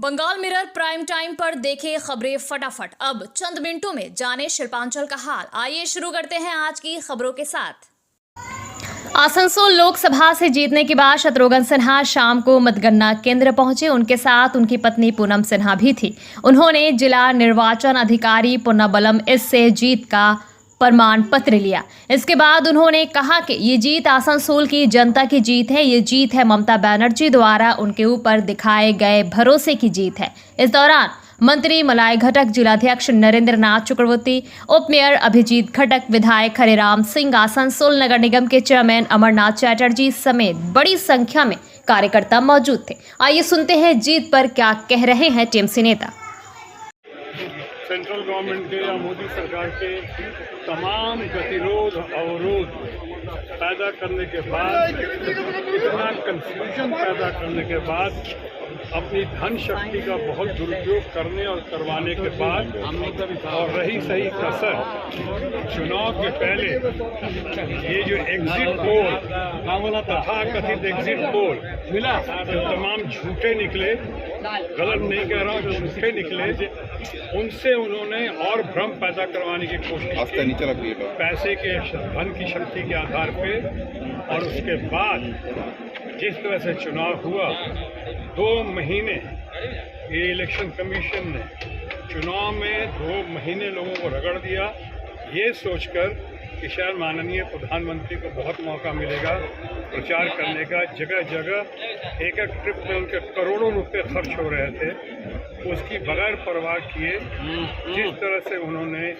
Bengal mirror prime time पर देखें खबरें फटाफट। अब चंद मिनटों में जाने शिल्पांचल का हाल। आइए शुरू करते हैं आज की खबरों के साथ। आसनसोल लोकसभा से जीतने के बाद शत्रुघ्न सिन्हा शाम को मतगणना केंद्र पहुंचे। उनके साथ उनकी पत्नी पूनम सिन्हा भी थी। उन्होंने जिला निर्वाचन अधिकारी पुन्नाबलम से जीत का प्रमाण पत्र लिया। इसके बाद उन्होंने कहा कि ये जीत आसनसोल की जनता की जीत है। ये जीत है ममता बनर्जी द्वारा उनके ऊपर दिखाए गए भरोसे की जीत है। इस दौरान मंत्री मलाई घटक, जिलाध्यक्ष नरेंद्र नाथ चक्रवर्ती, उप मेयर अभिजीत घटक, विधायक हरिराम सिंह, आसनसोल नगर निगम के चेयरमैन अमरनाथ चैटर्जी समेत बड़ी संख्या में कार्यकर्ता मौजूद थे। आइए सुनते हैं जीत पर क्या कह रहे हैं टीएमसी नेता। सेंट्रल गवर्नमेंट के या मोदी सरकार के तमाम गतिरोध अवरोध पैदा करने के बाद, इतना कंफ्यूजन पैदा करने के बाद, अपनी धन शक्ति का बहुत दुरुपयोग करने और करवाने के बाद, और रही सही कसर चुनाव के पहले ये जो एग्जिट पोल तथा कथित एग्जिट पोल मिला, जो तमाम झूठे निकले, गलत नहीं कह रहा हूँ, झूठे निकले, उनसे उन्होंने और भ्रम पैदा करवाने की कोशिश की पैसे के धन की शक्ति के आधार पे। और उसके बाद जिस तरह से चुनाव हुआ, 2 महीने ये इलेक्शन कमीशन ने चुनाव में 2 महीने लोगों को रगड़ दिया, ये सोचकर कि शायद माननीय प्रधानमंत्री को बहुत मौका मिलेगा प्रचार करने का। जगह जगह एक ट्रिप में उनके करोड़ों रुपए खर्च हो रहे थे, उसकी बगैर परवाह किए जिस तरह से उन्होंने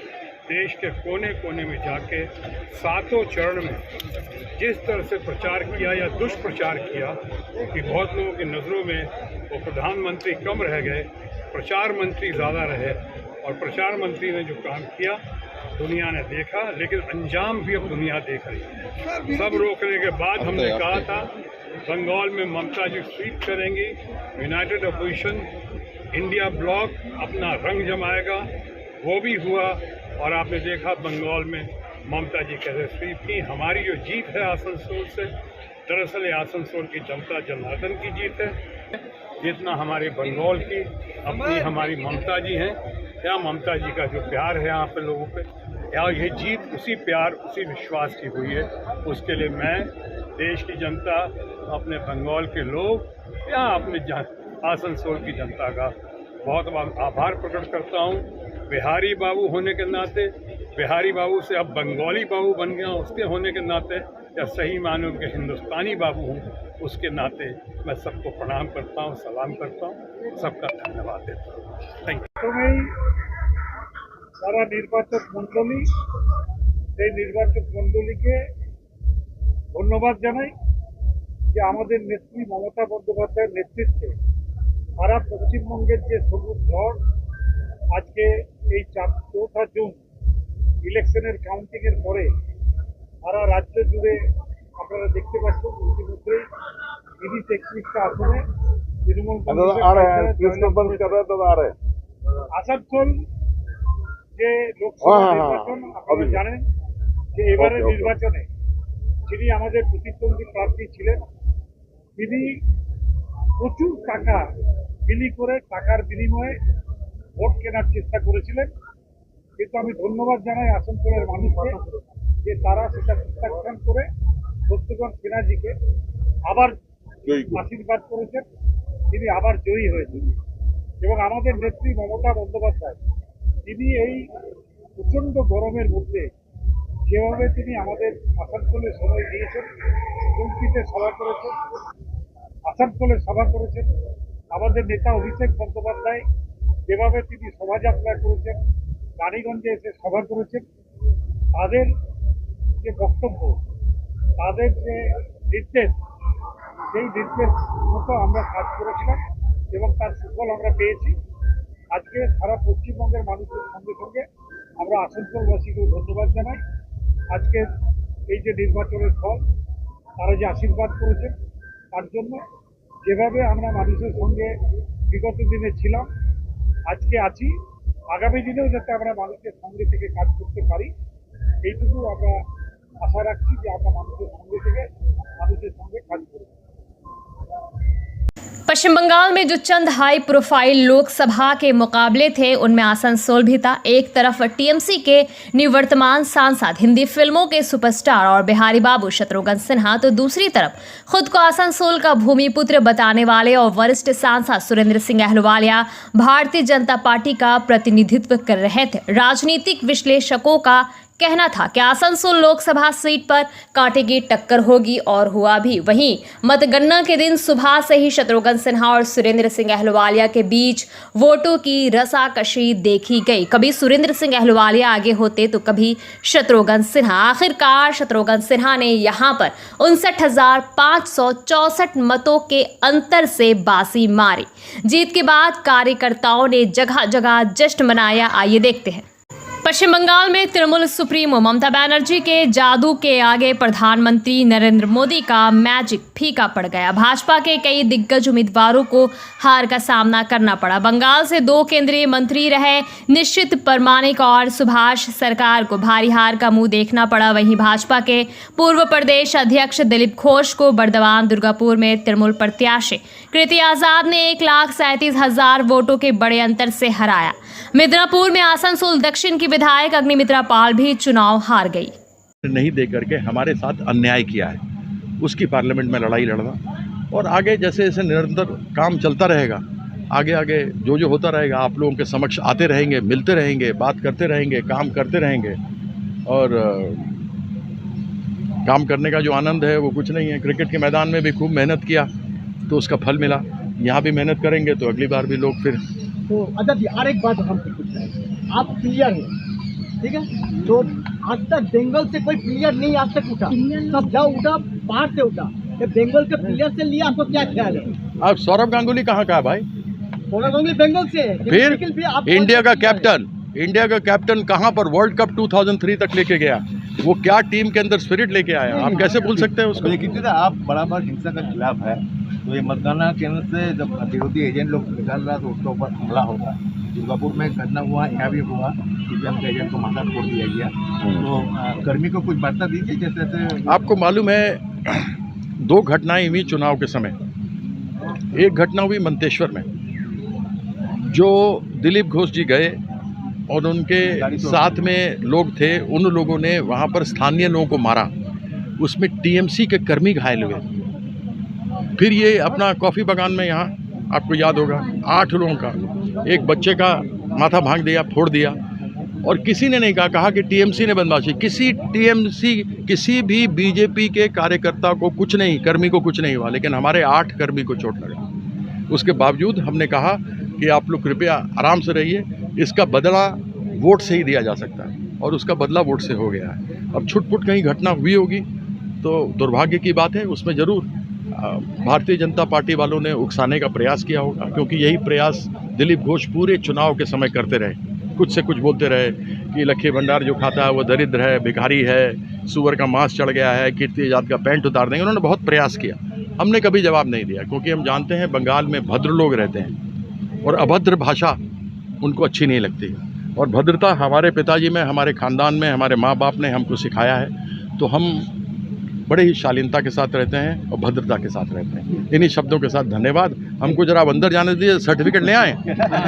देश के कोने कोने में जाके 7 चरण में जिस तरह से प्रचार किया या दुष्प्रचार किया कि बहुत लोगों की नज़रों में वो प्रधानमंत्री कम रह गए, प्रचार मंत्री ज़्यादा रहे। और प्रचार मंत्री ने जो काम किया दुनिया ने देखा, लेकिन अंजाम भी अब दुनिया देख रही है। सब रोकने के बाद हमने कहा था बंगाल में ममता जी स्वीप करेंगी, यूनाइटेड अपोजिशन इंडिया ब्लॉक अपना रंग जमाएगा, वो भी हुआ। और आपने देखा बंगाल में ममता जी कैसे स्वीप की। हमारी जो जीत है आसनसोल से, दरअसल ये आसनसोल की जनता जनार्दन की जीत है। जितना हमारे बंगाल की अपनी हमारी ममता जी हैं, या ममता जी का जो प्यार है यहाँ पे लोगों पे, या ये जीत उसी प्यार उसी विश्वास की हुई है। उसके लिए मैं देश की जनता, अपने बंगाल के लोग या अपने आसनसोल की जनता का बहुत आभार प्रकट करता हूँ। बिहारी बाबू होने के नाते, बिहारी बाबू से अब बंगाली बाबू बन गया, उसके होने के नाते, या सही मानों के हिंदुस्तानी बाबू हूँ उसके नाते मैं सबको प्रणाम करता हूँ, सलाम करता हूँ, सबका धन्यवाद देता हूँ। Thank you. सारा निर्वाचक मंडली, সেই নির্বাচক মন্ডলীকে ধন্যবাদ জানাই যে আমাদের নেত্রী মমতা বন্দ্যোপাধ্যায়ের নেতৃত্বে সারা পশ্চিমবঙ্গের যে সবুজ ঝড়, আজকে এই 4 জুন ইলেকশনের কাউন্টিংয়ের পরে সারা রাজ্য জুড়ে আপনারা দেখতে পাচ্ছেন ইতিমধ্যেই 30-31টা আসনে তৃণমূল আসানসোল যে লোকসভা নির্বাচন, আপনারা জানেন যে এবারে নির্বাচনে যিনি আমাদের প্রতিদ্বন্দ্বী প্রার্থী ছিলেন, তিনি প্রচুর টাকা বিলি করে টাকার বিনিময়ে ভোট কেনার চেষ্টা করেছিলেন। কিন্তু আমি ধন্যবাদ জানাই আসানসোলের মানুষকে যে তারা সেটা প্রত্যাখ্যান করে শত্রুঘ্ন সিনহাজিকে আবার আশীর্বাদ করেছেন, তিনি আবার জয়ী হয়েছেন। এবং আমাদের নেত্রী মমতা বন্দ্যোপাধ্যায়, তিনি এই প্রচণ্ড গরমের মধ্যে যেভাবে তিনি আমাদের আসানসোলে সময় দিয়েছেন, কুলপিতে সভা করেছেন, আসানসোলে সভা করেছেন, আমাদের নেতা অভিষেক বন্দ্যোপাধ্যায় যেভাবে তিনি শোভাযাত্রা করেছেন, রানীগঞ্জে এসে সভা করেছেন, তাদের যে বক্তব্য, তাদের যে নির্দেশ, সেই নির্দেশ মতো আমরা কাজ করেছিলাম এবং তার সুফল আমরা পেয়েছি। আজকে সারা পশ্চিমবঙ্গের মানুষের সঙ্গে সঙ্গে আমরা আসানসোলবাসীকেও ধন্যবাদ জানাই। আজকে এই যে নির্বাচনের ফল, তারা যে আশীর্বাদ করেছেন তার জন্য, যেভাবে আমরা মানুষের সঙ্গে বিগত দিনে ছিলাম, আজকে আছি, আগামী দিনেও যাতে আমরা মানুষের সঙ্গে থেকে কাজ করতে পারি, এইটুকু আমরা আশা রাখছি যে আমরা মানুষের সঙ্গে থেকে মানুষের সঙ্গে কাজ করব। पश्चिम बंगाल में जो चंद हाई प्रोफाइल लोकसभा के मुकाबले थे उनमें आसनसोल भी था। एक तरफ टीएमसी के निवर्तमान सांसद, हिंदी फिल्मों के सुपरस्टार और बिहारी बाबू शत्रुघ्न सिन्हा, तो दूसरी तरफ खुद को आसनसोल का भूमिपुत्र बताने वाले और वरिष्ठ सांसद सुरेंद्र सिंह अहलुवालिया भारतीय जनता पार्टी का प्रतिनिधित्व कर रहे थे। राजनीतिक विश्लेषकों का कहना था कि आसनसोल लोकसभा सीट पर कांटे की टक्कर होगी और हुआ भी। वहीं मतगणना के दिन सुबह से ही शत्रुघ्न सिन्हा और सुरेंद्र सिंह अहलुवालिया के बीच वोटों की रसाकशी देखी गई। कभी सुरेंद्र सिंह अहलुवालिया आगे होते तो कभी शत्रुघ्न सिन्हा। आखिरकार शत्रुघ्न सिन्हा ने यहां पर 59,564 मतों के अंतर से बाजी मारी। जीत के बाद कार्यकर्ताओं ने जगह जगह जश्न मनाया। आइए देखते हैं। पश्चिम बंगाल में तृणमूल सुप्रीमो ममता बनर्जी के जादू के आगे प्रधानमंत्री नरेंद्र मोदी का मैजिक फीका पड़ गया। भाजपा के कई दिग्गज उम्मीदवारों को हार का सामना करना पड़ा। बंगाल से 2 केंद्रीय मंत्री रहे निश्चित परमाणिक और सुभाष सरकार को भारी हार का मुंह देखना पड़ा। वहीं भाजपा के पूर्व प्रदेश अध्यक्ष दिलीप घोष को बर्दवान दुर्गापुर में तृणमूल प्रत्याशी कृति आजाद ने 1,37,000 वोटों के बड़े अंतर से हराया। मिदनापुर में आसनसोल दक्षिण की विधायक अग्निमित्रा पाल भी चुनाव हार गई। नहीं दे करके हमारे साथ अन्याय किया है, उसकी पार्लियामेंट में लड़ाई लड़ना और आगे जैसे जैसे निरंतर काम चलता रहेगा, आगे आगे जो होता रहेगा आप लोगों के समक्ष आते रहेंगे, मिलते रहेंगे, बात करते रहेंगे, काम करते रहेंगे। और काम करने का जो आनंद है वो कुछ नहीं है। क्रिकेट के मैदान में भी खूब मेहनत किया तो उसका फल मिला। यहाँ भी मेहनत करेंगे तो अगली बार भी लोग फिर। तो अजय जी, और एक बात हमसे पूछना है, आप प्लेयर हैं, ठीक है, तो आज तक बंगाल से कोई प्लेयर नहीं आज तक उठा, सब जब उठा बाहर से उठा। ये बंगाल के प्लेयर से लिए आपको क्या ख्याल है? अब सौरभ गांगुली कहाँ का है भाई? सौरभ गांगुली बंगाल से है। फिर इंडिया का कैप्टन कहाँ पर वर्ल्ड कप 2003 तक लेके गया? वो क्या टीम के अंदर स्पिरिट लेके आया? आप कैसे भूल सकते हैं उसको? लेकिन आप बराबर हिंसा के खिलाफ है, तो ये मतगणना केंद्र से जब विरोधी एजेंट लोग निकाल रहा तो उसके ऊपर हमला होगा। दुर्गापुर में घटना हुआ, यहाँ भी हुआ, सीपीएम के एजेंट को माथा फोड़ दिया गया। तो कर्मी को कुछ वार्ता दीजिए जैसे। आपको मालूम है 2 घटनाएं हुई चुनाव के समय। एक घटना हुई मंतेश्वर में, जो दिलीप घोष जी गए और उनके साथ में लोग थे, उन लोगों ने वहाँ पर स्थानीय लोगों को मारा। उसमें टीएमसी के कर्मी घायल हुए। फिर ये अपना कॉफ़ी बागान में, यहाँ आपको याद होगा, 8 लोगों का, एक बच्चे का माथा भांग दिया, फोड़ दिया। और किसी ने नहीं कहा कि टीएमसी ने बदमाशी। किसी भी बीजेपी के कार्यकर्ता को कुछ नहीं, कर्मी को कुछ नहीं हुआ, लेकिन हमारे 8 कर्मी को चोट लगा। उसके बावजूद हमने कहा कि आप लोग कृपया आराम से रहिए, इसका बदला वोट से ही दिया जा सकता है, और उसका बदला वोट से हो गया है। अब छुटपुट कहीं घटना हुई होगी तो दुर्भाग्य की बात है, उसमें ज़रूर भारतीय जनता पार्टी वालों ने उकसाने का प्रयास किया होगा, क्योंकि यही प्रयास दिलीप घोष पूरे चुनाव के समय करते रहे। कुछ से कुछ बोलते रहे कि लक्ष्मी भंडार जो खाता है वो दरिद्र है, भिखारी है, सुअर का मांस चढ़ गया है, कीर्ति आजाद का पैंट उतार देंगे। उन्होंने बहुत प्रयास किया, हमने कभी जवाब नहीं दिया, क्योंकि हम जानते हैं बंगाल में भद्र लोग रहते हैं और अभद्र भाषा उनको अच्छी नहीं लगती। और भद्रता हमारे पिताजी में, हमारे ख़ानदान में, हमारे माँ बाप ने हमको सिखाया है, तो हम बड़े ही शालीनता के साथ रहते हैं और भद्रता के साथ रहते हैं। इन्हीं शब्दों के साथ धन्यवाद। हमको जरा अंदर जाने दीजिए, सर्टिफिकेट ले आएँ।